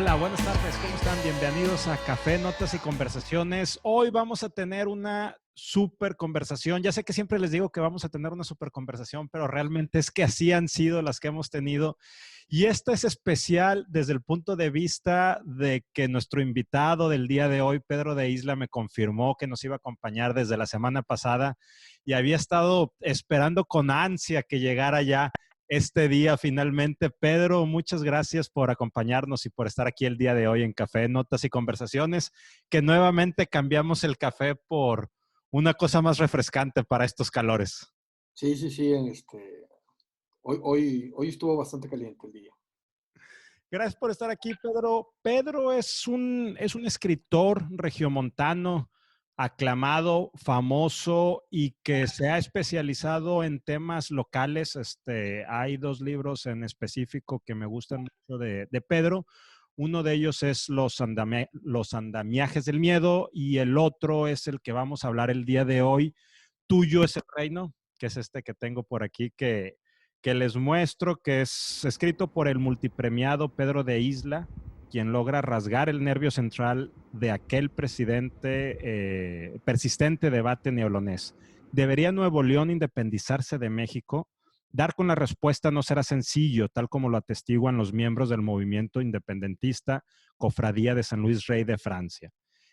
Hola, buenas tardes, ¿cómo están? Bienvenidos a Café, Notas y Conversaciones. Hoy vamos a tener una súper conversación. Ya sé que siempre les digo que vamos a tener una súper conversación, pero realmente es que así han sido las que hemos tenido. Y esta es especial desde el punto de vista de que nuestro invitado del día de hoy, Pedro de Isla, me confirmó que nos iba a acompañar desde la semana pasada y había estado esperando con ansia que llegara ya este día finalmente. Pedro, muchas gracias por acompañarnos y por estar aquí el día de hoy en Café, Notas y Conversaciones, que nuevamente cambiamos el café por una cosa más refrescante para estos calores. Sí, sí, sí, hoy estuvo bastante caliente el día. Gracias por estar aquí, Pedro. Pedro es un escritor regiomontano aclamado, famoso y que se ha especializado en temas locales. Hay dos libros en específico que me gustan mucho de Pedro. Uno de ellos es Los andamiajes del miedo y el otro es el que vamos a hablar el día de hoy, Tuyo es el reino, que es este que tengo por aquí que les muestro, que es escrito por el multipremiado Pedro de Isla, quien logra rasgar el nervio central de aquel persistente debate neolonés. ¿Debería Nuevo León independizarse de México? Dar con la respuesta no será sencillo, tal como lo atestiguan los miembros del movimiento independentista Cofradía de San Luis Rey de Francia,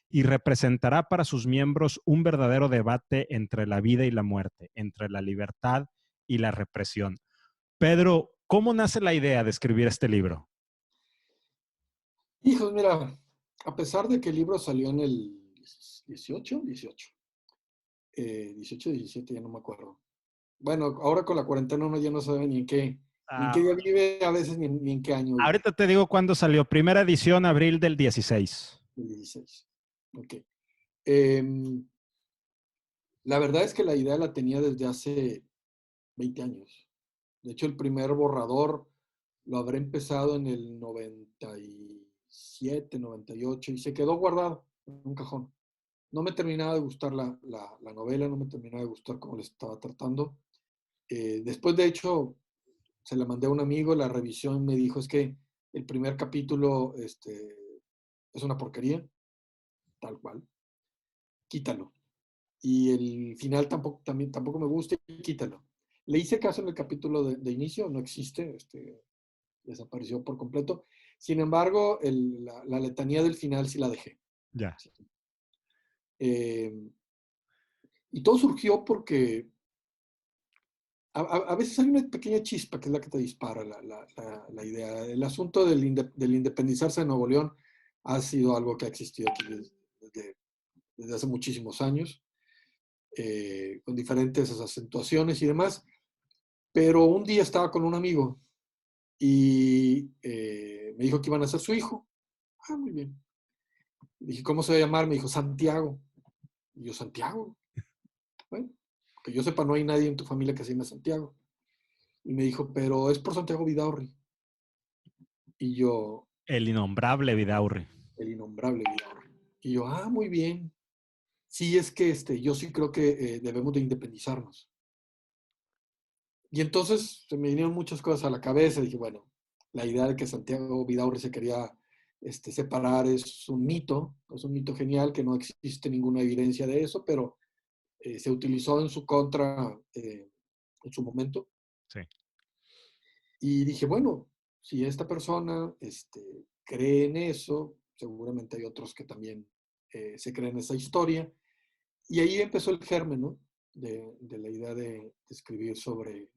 y representará para sus miembros un verdadero debate entre la vida y la muerte, entre la libertad y la represión. Pedro, ¿cómo nace la idea de escribir este libro? Hijos, mira, a pesar de que el libro salió en el 18, 17, ya no me acuerdo. Bueno, ahora con la cuarentena uno ya no sabe ni en qué día vive, a veces ni en qué año vive. Ahorita te digo cuándo salió. Primera edición, abril del 16. El 16. Ok. Em, la verdad es que la idea la tenía desde hace 20 años. De hecho, el primer borrador lo habré empezado en el 97, 98 y se quedó guardado en un cajón. No me terminaba de gustar la novela, no me terminaba de gustar cómo le estaba tratando. Después, de hecho, se la mandé a un amigo, la revisión me dijo, es que el primer capítulo es una porquería, tal cual, quítalo. Y el final tampoco me gusta, quítalo. Le hice caso en el capítulo de inicio, no existe, desapareció por completo. Sin embargo, la letanía del final sí la dejé. Ya. Sí. Eh, y todo surgió porque a veces hay una pequeña chispa que es la que te dispara la idea. El asunto del independizarse de Nuevo León ha sido algo que ha existido aquí desde hace muchísimos años, con diferentes acentuaciones y demás. Pero un día estaba con un amigo y me dijo que iban a ser su hijo. Ah, muy bien. Dije, ¿cómo se va a llamar? Me dijo, Santiago. Y yo, Santiago. Bueno, que yo sepa, no hay nadie en tu familia que se llame Santiago. Y me dijo, pero es por Santiago Vidaurri. Y yo, El innombrable Vidaurri. el innombrable Vidaurri. Y yo, ah, muy bien. Sí, es que yo sí creo que debemos de independizarnos. Y entonces se me vinieron muchas cosas a la cabeza. Dije, bueno, la idea de que Santiago Vidaurri se quería separar es un mito genial, que no existe ninguna evidencia de eso, pero se utilizó en su contra en su momento. Sí. Y dije, bueno, si esta persona cree en eso, seguramente hay otros que también se creen esa historia. Y ahí empezó el germen, ¿no? De la idea de escribir sobre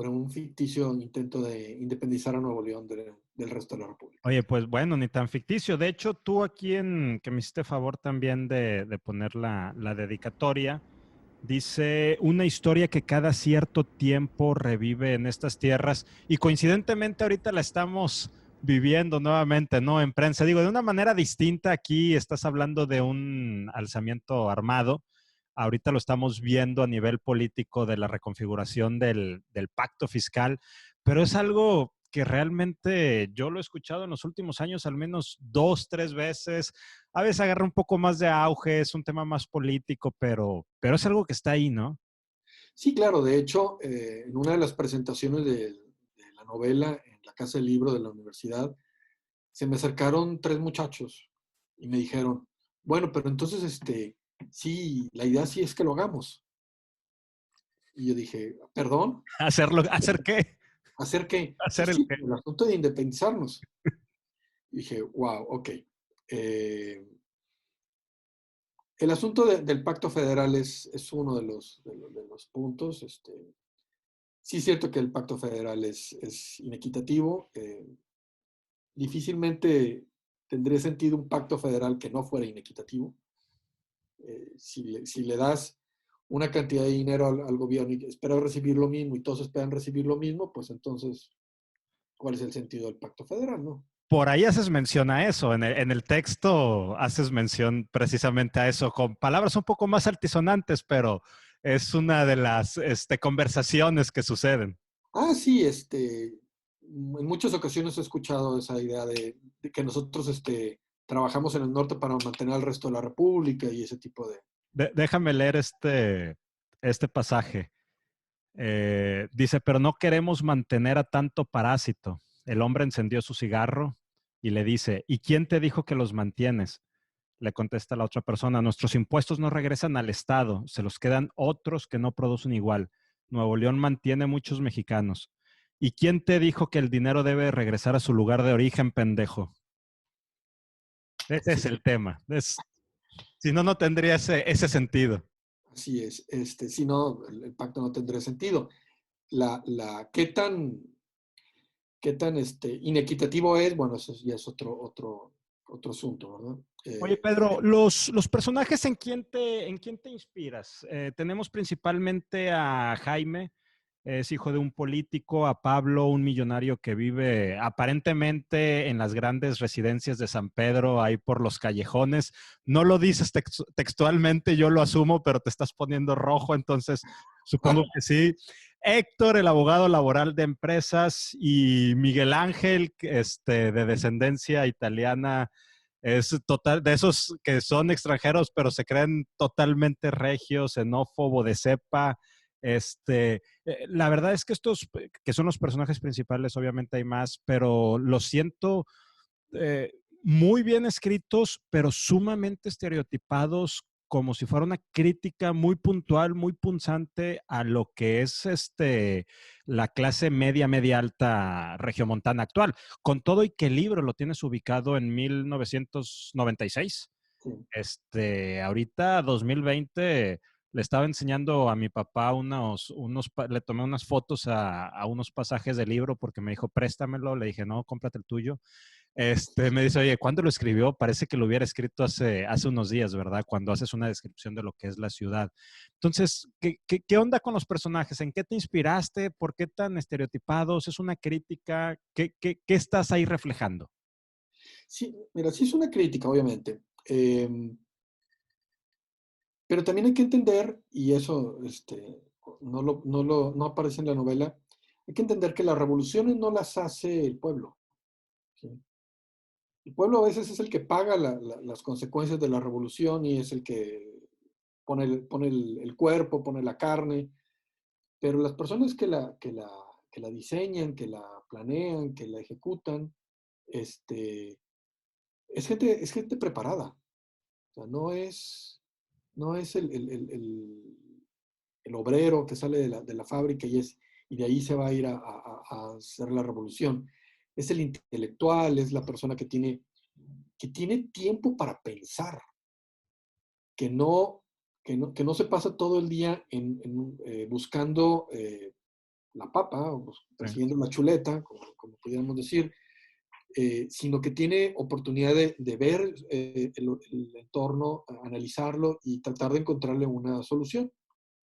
un ficticio intento de independizar a Nuevo León del resto de la República. Oye, pues bueno, ni tan ficticio. De hecho, tú aquí que me hiciste favor también de poner la dedicatoria, dice una historia que cada cierto tiempo revive en estas tierras y coincidentemente ahorita la estamos viviendo nuevamente, ¿no? En prensa. Digo, de una manera distinta, aquí estás hablando de un alzamiento armado. Ahorita lo estamos viendo a nivel político de la reconfiguración del pacto fiscal, pero es algo que realmente yo lo he escuchado en los últimos años al menos dos, tres veces. A veces agarra un poco más de auge, es un tema más político, pero es algo que está ahí, ¿no? Sí, claro, de hecho, en una de las presentaciones de la novela en la Casa del Libro de la universidad, se me acercaron tres muchachos y me dijeron, bueno, pero entonces, sí, la idea sí es que lo hagamos. Y yo dije, ¿perdón? ¿Hacerlo, hacer qué? ¿Hacer qué? Sí, ¿Hacer el sí, qué? el asunto de independizarnos. Y dije, wow, ok. Eh, el asunto del pacto federal es uno de los puntos. Sí es cierto que el pacto federal es inequitativo. Difícilmente tendría sentido un pacto federal que no fuera inequitativo. Si le das una cantidad de dinero al gobierno y espera recibir lo mismo y todos esperan recibir lo mismo, pues entonces, ¿cuál es el sentido del pacto federal, no? Por ahí haces mención a eso, en el texto haces mención precisamente a eso, con palabras un poco más altisonantes, pero es una de las conversaciones que suceden. Ah, sí, en muchas ocasiones he escuchado esa idea de que nosotros trabajamos en el norte para mantener al resto de la república y ese tipo de... Déjame leer este pasaje. Dice, pero no queremos mantener a tanto parásito. El hombre encendió su cigarro y le dice, ¿y quién te dijo que los mantienes? Le contesta la otra persona, nuestros impuestos no regresan al Estado, se los quedan otros que no producen igual. Nuevo León mantiene muchos mexicanos. ¿Y quién te dijo que el dinero debe regresar a su lugar de origen, pendejo? Ese Sí, es el tema. Si no, no tendría ese sentido. así es. Si no, el pacto no tendría sentido. ¿Qué tan inequitativo es? Bueno, eso ya es otro asunto, ¿verdad? Oye, Pedro, los personajes ¿en quién te inspiras? Tenemos principalmente a Jaime, es hijo de un político, a Pablo, un millonario que vive aparentemente en las grandes residencias de San Pedro, ahí por los callejones. No lo dices textualmente, yo lo asumo, pero te estás poniendo rojo, entonces supongo que sí. Héctor, el abogado laboral de empresas, y Miguel Ángel, de descendencia italiana, es total, de esos que son extranjeros, pero se creen totalmente regios, xenófobo, de cepa. La verdad es que estos, que son los personajes principales, obviamente hay más, pero lo siento eh, muy bien escritos, pero sumamente estereotipados, como si fuera una crítica muy puntual, muy punzante a lo que es la clase media, media alta regiomontana actual. Con todo y que el libro lo tienes ubicado en 1996. Sí. Ahorita 2020 le estaba enseñando a mi papá le tomé unas fotos a unos pasajes del libro porque me dijo, préstamelo. Le dije, no, cómprate el tuyo. Me dice, oye, ¿cuándo lo escribió? Parece que lo hubiera escrito hace unos días, ¿verdad? Cuando haces una descripción de lo que es la ciudad. Entonces, ¿qué onda con los personajes? ¿En qué te inspiraste? ¿Por qué tan estereotipados? ¿Es una crítica? ¿Qué estás ahí reflejando? Sí, mira, sí es una crítica, obviamente. Pero también hay que entender, y eso no aparece en la novela, hay que entender que las revoluciones no las hace el pueblo. ¿Sí? El pueblo a veces es el que paga las consecuencias de la revolución y es el que pone el cuerpo, pone la carne, pero las personas que la diseñan, que la planean, que la ejecutan, este, es gente preparada. O sea, no es el obrero que sale de la fábrica y de ahí se va a ir a hacer la revolución. Es el intelectual, es la persona que tiene tiempo para pensar, que no se pasa todo el día buscando la papa o Sí. persiguiendo la chuleta, como pudiéramos decir, sino que tiene oportunidad de ver el entorno, analizarlo y tratar de encontrarle una solución,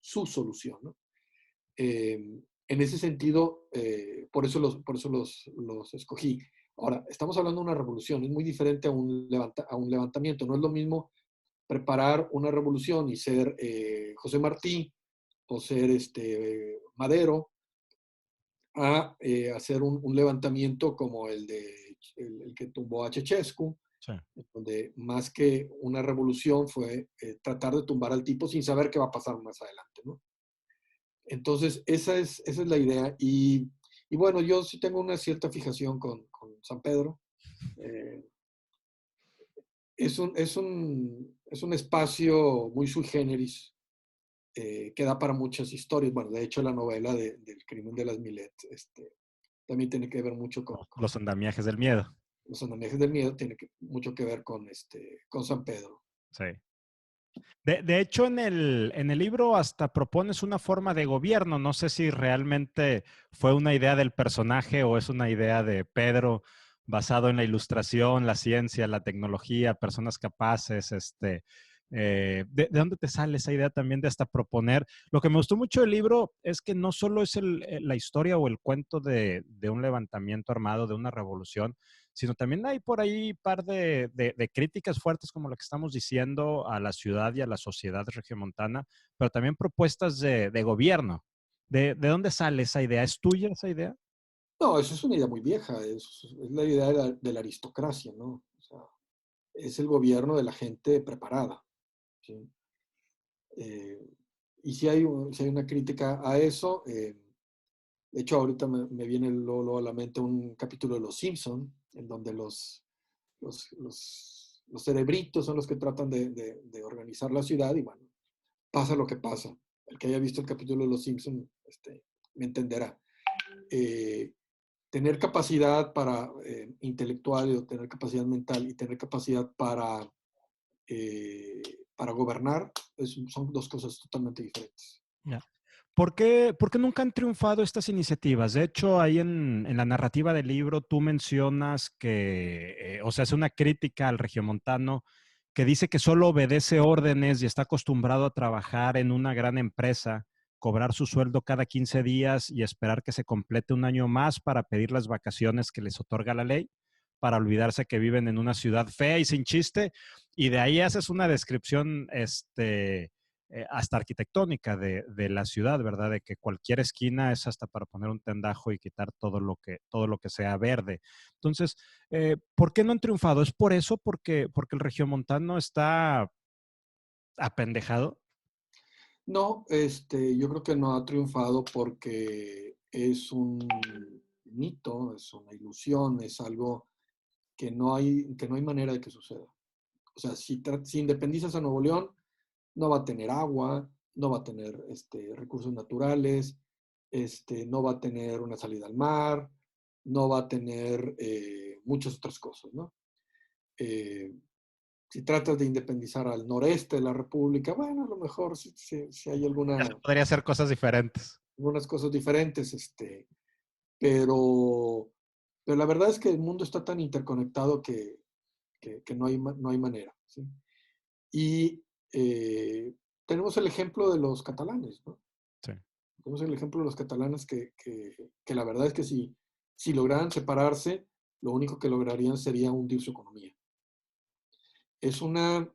su solución, ¿no? En ese sentido, por eso los escogí. Ahora, estamos hablando de una revolución, es muy diferente a un levantamiento. No es lo mismo preparar una revolución y ser José Martí o ser Madero a hacer un levantamiento como el que tumbó a Ceausescu, Sí. donde más que una revolución fue tratar de tumbar al tipo sin saber qué va a pasar más adelante, ¿no? Entonces, esa es la idea. Y bueno, yo sí tengo una cierta fijación con San Pedro. Eh, es un espacio muy sui generis que da para muchas historias. Bueno, de hecho, la novela del crimen de las Milet también tiene que ver mucho Los andamiajes del miedo. los andamiajes del miedo, tiene mucho que ver con San Pedro. Sí. De hecho, en el libro hasta propones una forma de gobierno. No sé si realmente fue una idea del personaje o es una idea de Pedro basado en la ilustración, la ciencia, la tecnología, personas capaces. ¿De dónde te sale esa idea también de hasta proponer? Lo que me gustó mucho del libro es que no solo es la historia o el cuento de un levantamiento armado, de una revolución, sino también hay por ahí un par de críticas fuertes, como lo que estamos diciendo, a la ciudad y a la sociedad regiomontana, pero también propuestas de gobierno. ¿De dónde sale esa idea? ¿Es tuya esa idea? No, eso es una idea muy vieja, es la idea de la aristocracia, ¿no? O sea, es el gobierno de la gente preparada, ¿sí? Eh, y si hay una crítica a eso, de hecho ahorita me viene luego a la mente un capítulo de Los Simpson, en donde los cerebritos son los que tratan de organizar la ciudad y bueno, pasa lo que pasa. El que haya visto el capítulo de Los Simpson me entenderá. Eh, tener capacidad intelectual, o tener capacidad mental y tener capacidad para gobernar son dos cosas totalmente diferentes. Ya. Por qué nunca han triunfado estas iniciativas? De hecho, ahí en la narrativa del libro tú mencionas que, o sea, es una crítica al regiomontano que dice que solo obedece órdenes y está acostumbrado a trabajar en una gran empresa, cobrar su sueldo cada 15 días y esperar que se complete un año más para pedir las vacaciones que les otorga la ley, para olvidarse que viven en una ciudad fea y sin chiste. Y de ahí haces una descripción, hasta arquitectónica de la ciudad, ¿verdad? De que cualquier esquina es hasta para poner un tendajo y quitar todo lo que sea verde. Entonces, ¿por qué no han triunfado? ¿Es por eso? Porque el regiomontano está apendejado. No, yo creo que no ha triunfado porque es un mito, es una ilusión, es algo que no hay manera de que suceda. O sea, si independizas a Nuevo León, no va a tener agua, no va a tener recursos naturales, no va a tener una salida al mar, no va a tener muchas otras cosas, ¿no? Eh, si tratas de independizar al noreste de la República, bueno, a lo mejor si hay Ya se podría hacer cosas diferentes. algunas cosas diferentes, pero, pero la verdad es que el mundo está tan interconectado que no hay manera, ¿sí? Y tenemos el ejemplo de los catalanes, ¿no? Sí. Tenemos el ejemplo de los catalanes que la verdad es que si lograran separarse, lo único que lograrían sería hundir su economía. Es una,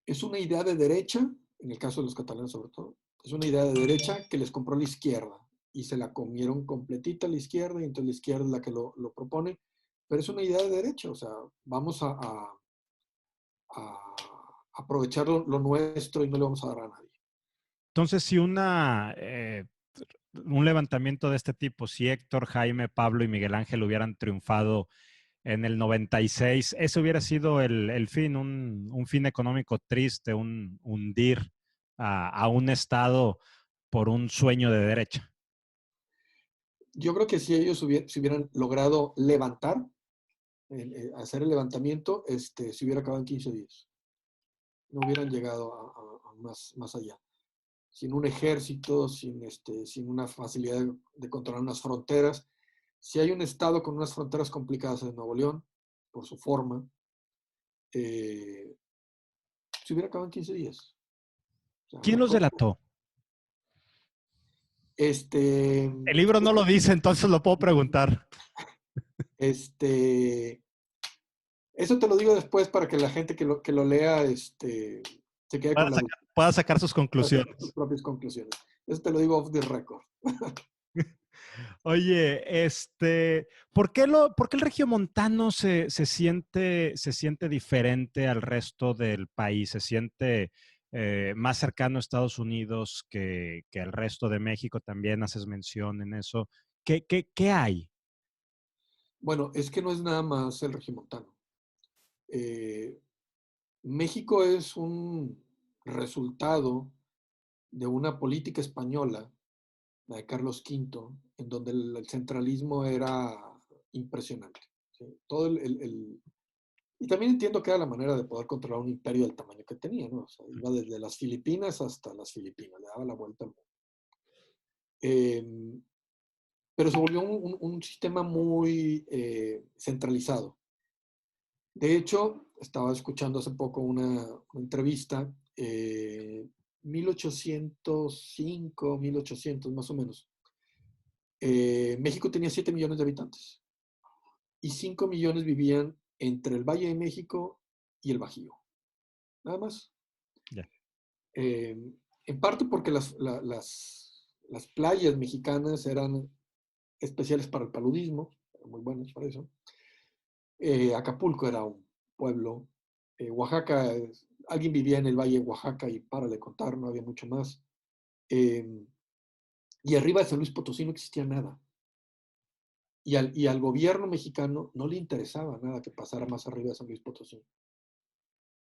es una idea de derecha, en el caso de los catalanes sobre todo, es una idea de derecha que les compró la izquierda y se la comieron completita la izquierda y entonces la izquierda es la que lo propone, pero es una idea de derecha, o sea, vamos a aprovechar lo nuestro y no le vamos a dar a nadie. Entonces, si un levantamiento de este tipo, si Héctor, Jaime, Pablo y Miguel Ángel hubieran triunfado en el 96, ese hubiera sido el fin, un fin económico triste, un hundir a un Estado por un sueño de derecha. Yo creo que si ellos si hubieran logrado levantar, hacer el levantamiento, se hubiera acabado en 15 días. No hubieran llegado a más allá. Sin un ejército, sin una facilidad de controlar unas fronteras. Si hay un estado con unas fronteras complicadas en Nuevo León, por su forma, se hubiera acabado en 15 días. O sea, ¿Quién los delató? este, El libro no lo dice, entonces lo puedo preguntar. este, eso te lo digo después para que la gente que lo lea, se quede con la duda. Pueda sacar sus Para sacar sus conclusiones. propias conclusiones. Eso te lo digo off the record. Oye, por qué el regiomontano se siente diferente al resto del país? ¿Se siente más cercano a Estados Unidos que al resto de México? También haces mención en eso. ¿Qué hay? Bueno, es que no es nada más el regimontano. Eh, México es un resultado de una política española, la de Carlos V, en donde el centralismo era impresionante. ¿Sí? Y también entiendo que era la manera de poder controlar un imperio del tamaño que tenía, ¿no? O sea, iba desde las Filipinas hasta las Filipinas, le daba la vuelta al mundo. Eh, pero se volvió un sistema muy centralizado. De hecho, estaba escuchando hace poco una entrevista, 1805, 1800 más o menos. México tenía 7 millones de habitantes y 5 millones vivían entre el Valle de México y el Bajío, nada más. Ya. En parte porque las playas mexicanas eran especiales para el paludismo, muy buenas para eso. Acapulco era un pueblo. Oaxaca, alguien vivía en el Valle de Oaxaca y para de contar, no había mucho más. Eh, y arriba de San Luis Potosí no existía nada. Y al gobierno mexicano no le interesaba nada que pasara más arriba de San Luis Potosí.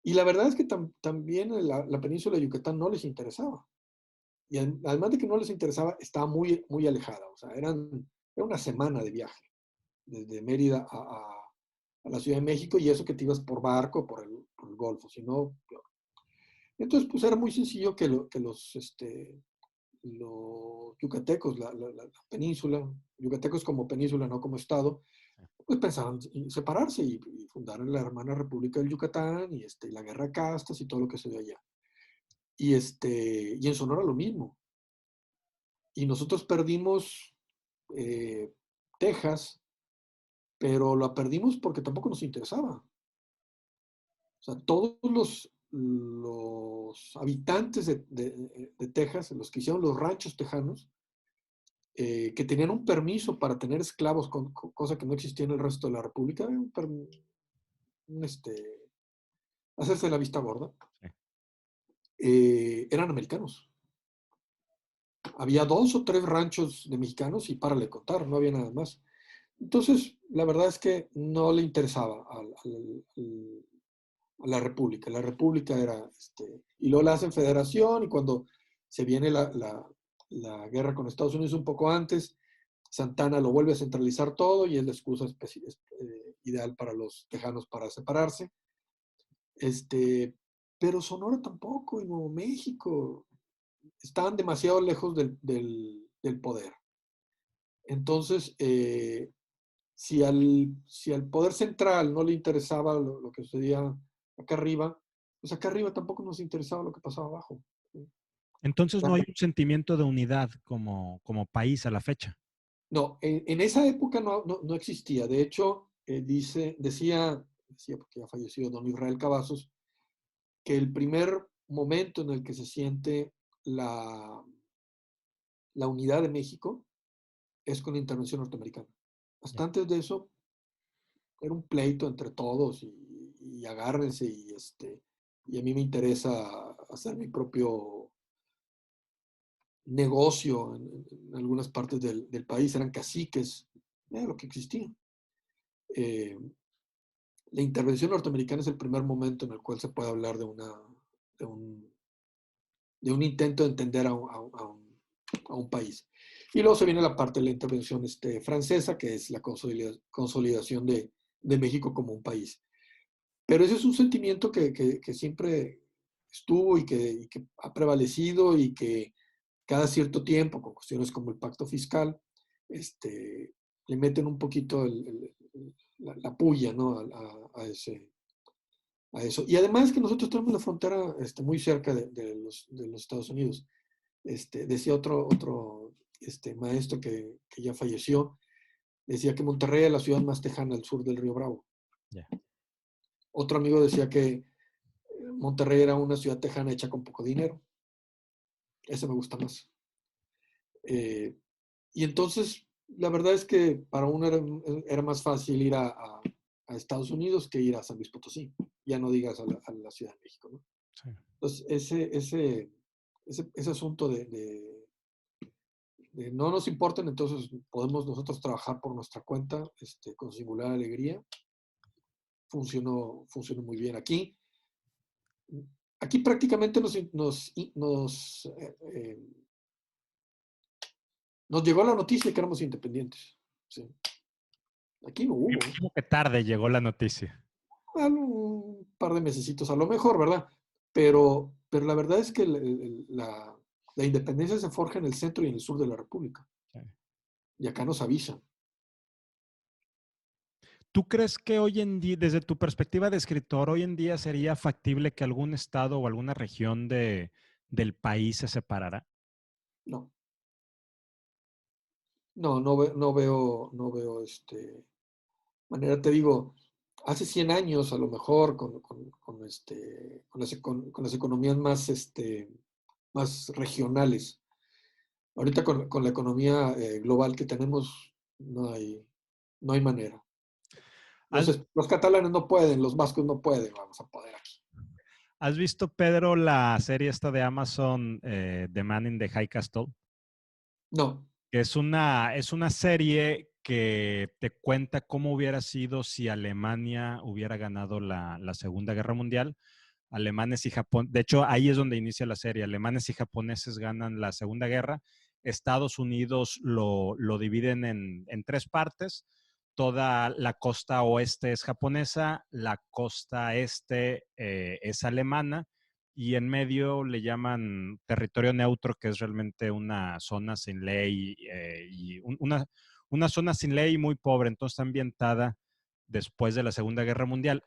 Y la verdad es que también la península de Yucatán no les interesaba. Y además de que no les interesaba, estaba muy, muy alejada. O sea, era una semana de viaje desde Mérida a la Ciudad de México, y eso que te ibas por barco, por el Golfo, si no, peor. Entonces, pues era muy sencillo que los yucatecos, la península, yucatecos como península, no como estado, pues pensaban en separarse y fundar la hermana República del Yucatán y la guerra de castas y todo lo que se dio allá. Y en Sonora lo mismo. Y nosotros perdimos eh, Texas, pero la perdimos porque tampoco nos interesaba. O sea, todos los habitantes de Texas, los que hicieron los ranchos tejanos, que tenían un permiso para tener esclavos, cosa que no existía en el resto de la República, un, hacerse la vista gorda, Sí. eran americanos. Había 2 o 3 ranchos de mexicanos y párale contar, no había nada más. Entonces, la verdad es que no le interesaba a la República. La República era, y luego la hacen federación, y cuando se viene la guerra con Estados Unidos un poco antes, Santana lo vuelve a centralizar todo y es la excusa ideal para los tejanos para separarse. Pero Sonora tampoco, y Nuevo México estaban demasiado lejos del poder. Entonces, si al poder central no le interesaba lo que sucedía acá arriba, pues acá arriba tampoco nos interesaba lo que pasaba abajo. Entonces no hay un sentimiento de unidad como país a la fecha. No, en esa época no existía. De hecho, decía, porque ya falleció don Israel Cavazos, que el primer momento en el que se siente la unidad de México es con la intervención norteamericana. Hasta Ya. antes de eso, era un pleito entre todos y agárrense y a mí me interesa hacer mi propio negocio en algunas partes del país, eran caciques, era lo que existía. Eh, la intervención norteamericana es el primer momento en el cual se puede hablar de un, de un intento de entender a un país. Y luego se viene la parte de la intervención francesa, que es la consolidación de México como un país. Pero ese es un sentimiento que siempre estuvo y que ha prevalecido, y que cada cierto tiempo, con cuestiones como el pacto fiscal, le meten un poquito la puya, ¿no? a eso. Y además que nosotros tenemos la frontera muy cerca de los Estados Unidos. Decía otro maestro que ya falleció, decía que Monterrey es la ciudad más tejana al sur del río Bravo. Ya. Otro amigo decía que Monterrey era una ciudad tejana hecha con poco dinero. Ese me gusta más. Y entonces, la verdad es que para uno era más fácil ir a Estados Unidos que ir a San Luis Potosí. Ya no digas a la Ciudad de México, ¿no? Sí. Entonces, ese asunto de no nos importan, entonces podemos nosotros trabajar por nuestra cuenta, con singular alegría. Funcionó muy bien aquí. Aquí prácticamente nos llegó la noticia de que éramos independientes. Sí. Aquí no Me hubo. imagino que tarde llegó la noticia. Un par de mesecitos a lo mejor, ¿verdad? Pero la verdad es que la independencia se forja en el centro y en el sur de la República. Sí. Y acá nos avisan. ¿Tú crees que hoy en día, desde tu perspectiva de escritor, hoy en día sería factible que algún estado o alguna región del país se separara? No, no veo manera, te digo, hace 100 años a lo mejor con las economías más regionales. Ahorita con la economía global que tenemos, no hay manera. ¿Has, Los catalanes no pueden, los vascos no pueden, vamos a poder aquí. has visto, Pedro, la serie esta de Amazon, The Man in the High Castle? No, Que es una serie que te cuenta cómo hubiera sido si Alemania hubiera ganado la Segunda Guerra Mundial. Alemanes y Japón, de hecho ahí es donde inicia la serie, alemanes y japoneses ganan la Segunda Guerra, Estados Unidos lo dividen en tres partes, toda la costa oeste es japonesa, la costa este es alemana y en medio le llaman territorio neutro, que es realmente una zona sin ley una zona sin ley muy pobre, entonces está ambientada después de la Segunda Guerra Mundial.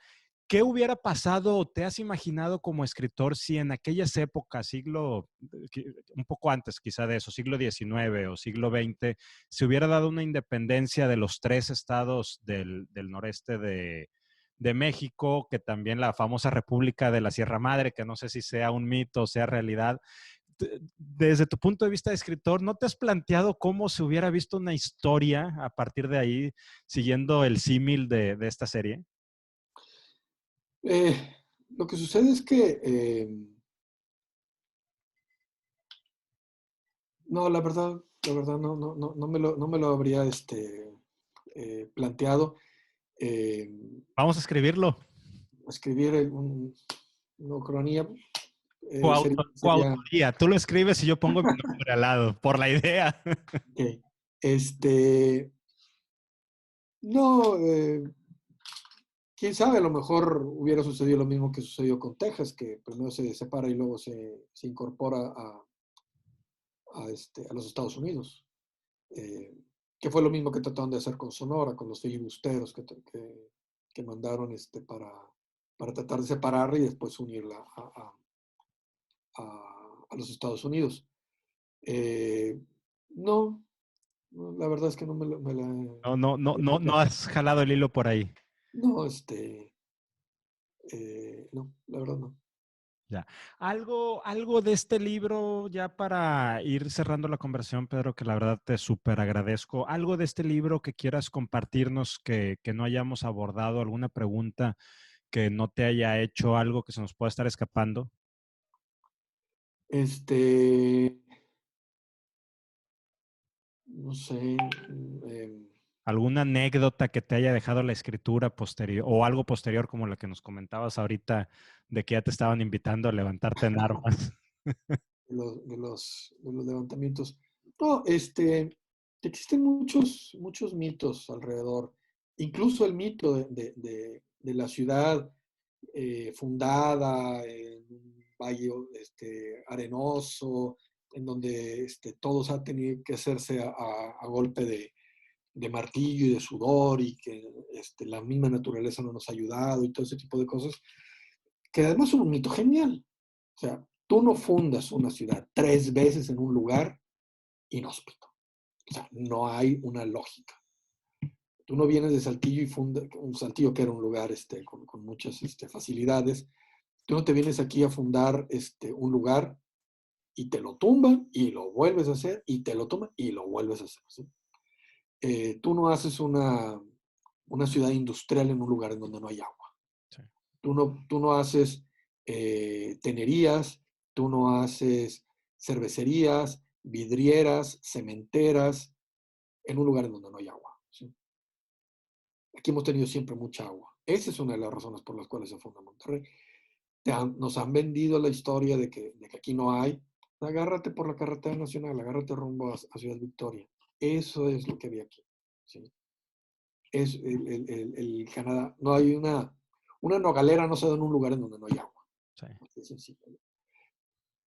¿Qué hubiera pasado o te has imaginado como escritor si en aquellas épocas, un poco antes quizá de eso, siglo XIX o siglo XX, se hubiera dado una independencia de los tres estados del noreste de México, que también la famosa República de la Sierra Madre, que no sé si sea un mito o sea realidad? Desde tu punto de vista de escritor, ¿no te has planteado cómo se hubiera visto una historia a partir de ahí, siguiendo el símil de esta serie? lo que sucede es que, no, la verdad no me lo habría planteado. Eh, Vamos a escribirlo. escribir una ucronía sería, Coautoría. Tú lo escribes y yo pongo mi nombre al lado, por la idea. ok. No, quién sabe, a lo mejor hubiera sucedido lo mismo que sucedió con Texas, que primero se separa y luego se incorpora a los Estados Unidos. Eh, que fue lo mismo que trataron de hacer con Sonora, con los filibusteros que mandaron para tratar de separarla y después unirla a los Estados Unidos. Eh, no, la verdad es que no No, no, no, me he no, no planteado. has jalado el hilo por ahí. No, no, la verdad no. Ya. Algo de este libro, ya para ir cerrando la conversación, Pedro, que la verdad te súper agradezco. Algo de este libro que quieras compartirnos que no hayamos abordado, alguna pregunta que no te haya hecho, algo que se nos pueda estar escapando. Este, no sé, ¿Alguna anécdota que te haya dejado la escritura posterior o algo posterior como la que nos comentabas ahorita de que ya te estaban invitando a levantarte en armas? de los levantamientos. No, existen muchos mitos alrededor. Incluso el mito de la ciudad fundada en un valle arenoso, en donde todos han tenido que hacerse a golpe de martillo y de sudor y que la misma naturaleza no nos ha ayudado y todo ese tipo de cosas, que además son un mito genial. O sea, tú no fundas una ciudad 3 veces en un lugar inhóspito. O sea, no hay una lógica. Tú no vienes de Saltillo y fundas un Saltillo que era un lugar con muchas facilidades. Tú no te vienes aquí a fundar un lugar y te lo tumban y lo vuelves a hacer y te lo tumban y lo vuelves a hacer. ¿Sí? Tú no haces una ciudad industrial en un lugar en donde no hay agua. Sí. Tú no haces tenerías, tú no haces cervecerías, vidrieras, cementeras, en un lugar en donde no hay agua. ¿Sí? Aquí hemos tenido siempre mucha agua. Esa es una de las razones por las cuales se funda Monterrey. Nos han vendido la historia de que aquí no hay. Agárrate por la carretera nacional, agárrate rumbo a Ciudad Victoria. Eso es lo que había aquí. ¿Sí? Es el Canadá. No hay una nogalera, no se da en un lugar en donde no hay agua. Sí. Así de sencillo.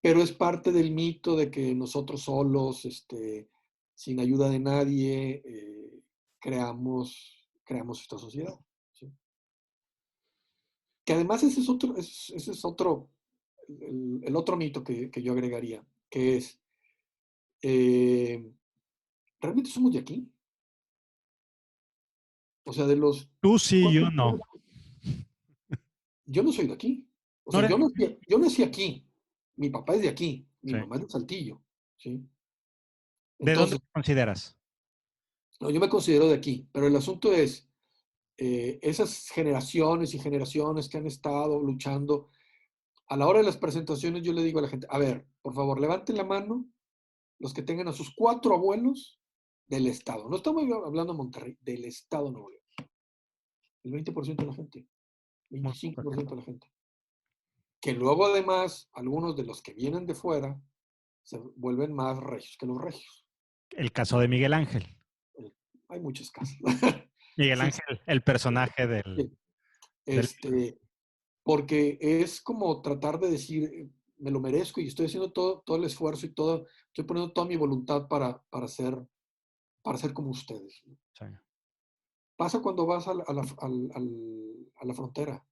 Pero es parte del mito de que nosotros solos, sin ayuda de nadie, creamos esta sociedad. ¿Sí? Que además ese es otro, el otro mito que yo agregaría, que es, ¿realmente somos de aquí? O sea, de los... Tú sí, yo no. Yo no soy de aquí. O No sea, eres- yo nací aquí. Mi papá es de aquí. Mi Sí. mamá es de Saltillo. ¿Sí? ¿De dónde Entonces, te consideras? no, yo me considero de aquí. Pero el asunto es, esas generaciones y generaciones que han estado luchando, a la hora de las presentaciones yo le digo a la gente, a ver, por favor, levanten la mano los que tengan a sus 4 abuelos del estado. No estamos hablando de Monterrey, del estado de Nuevo León. El 20% de la gente, Muy poca 25% gente. de la gente. Que luego además, algunos de los que vienen de fuera se vuelven más regios que los regios. El caso de Miguel Ángel. Hay muchos casos. Miguel Sí, Ángel, el personaje sí. del... Porque es como tratar de decir, me lo merezco y estoy haciendo todo el esfuerzo y estoy poniendo toda mi voluntad para ser como ustedes. Sí. Pasa cuando vas a la frontera.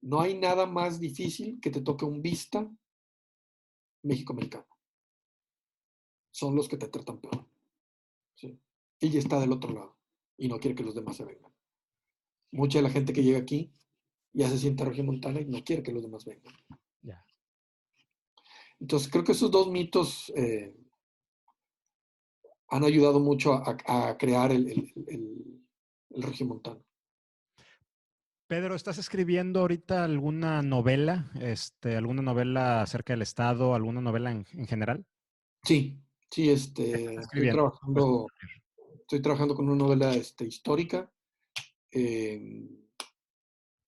No hay nada más difícil que te toque un vista México-americano. Son los que te tratan peor. ¿Sí? Ella está del otro lado y no quiere que los demás se vengan. Mucha de la gente que llega aquí ya se siente regiomontana y no quiere que los demás vengan. Ya. Entonces, creo que esos dos mitos han ayudado mucho a crear el regiomontano. Pedro, ¿estás escribiendo ahorita alguna novela? ¿Alguna novela acerca del Estado? ¿Alguna novela en general? Sí, sí, ¿Qué estás estoy escribiendo? Pues, trabajando con una novela histórica eh,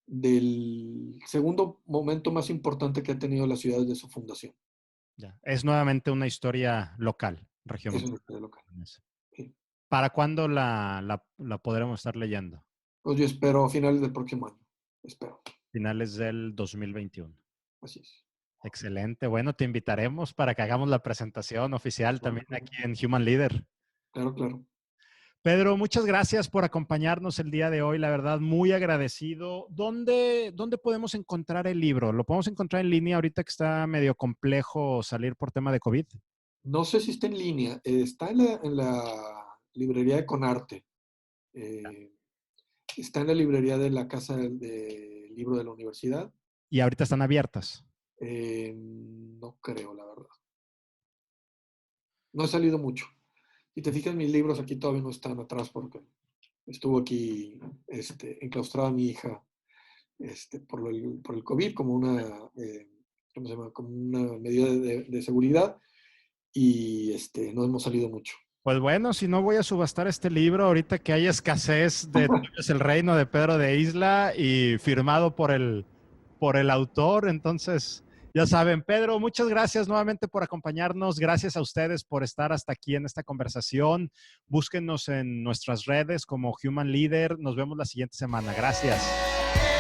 del segundo momento más importante que ha tenido la ciudad desde su fundación. ya. Es nuevamente una historia local, Es una regiomontana. historia local. Sí. ¿Para cuándo la podremos estar leyendo? Pues yo espero a finales del próximo año. Espero. Finales del 2021. Así es. Excelente. Bueno, te invitaremos para que hagamos la presentación oficial Claro, también aquí en Human Leader. claro, claro. Pedro, muchas gracias por acompañarnos el día de hoy. La verdad, muy agradecido. ¿Dónde podemos encontrar el libro? ¿Lo podemos encontrar en línea ahorita que está medio complejo salir por tema de COVID? No sé si está en línea. Está en la librería de Conarte. Eh, Está en la librería de la Casa del Libro de la Universidad. Y ahorita están abiertas. No creo, la verdad. No he salido mucho. Si te fijas, mis libros aquí todavía no están atrás porque estuvo aquí enclaustrada mi hija por el COVID como ¿cómo se llama? Como una medida de seguridad y no hemos salido mucho. Pues bueno, si no voy a subastar este libro ahorita que hay escasez de Tuyo es el Reino de Pedro de Isla y firmado por el autor. Entonces, ya saben, Pedro, muchas gracias nuevamente por acompañarnos. Gracias a ustedes por estar hasta aquí en esta conversación. Búsquenos en nuestras redes como Human Leader. Nos vemos la siguiente semana. Gracias.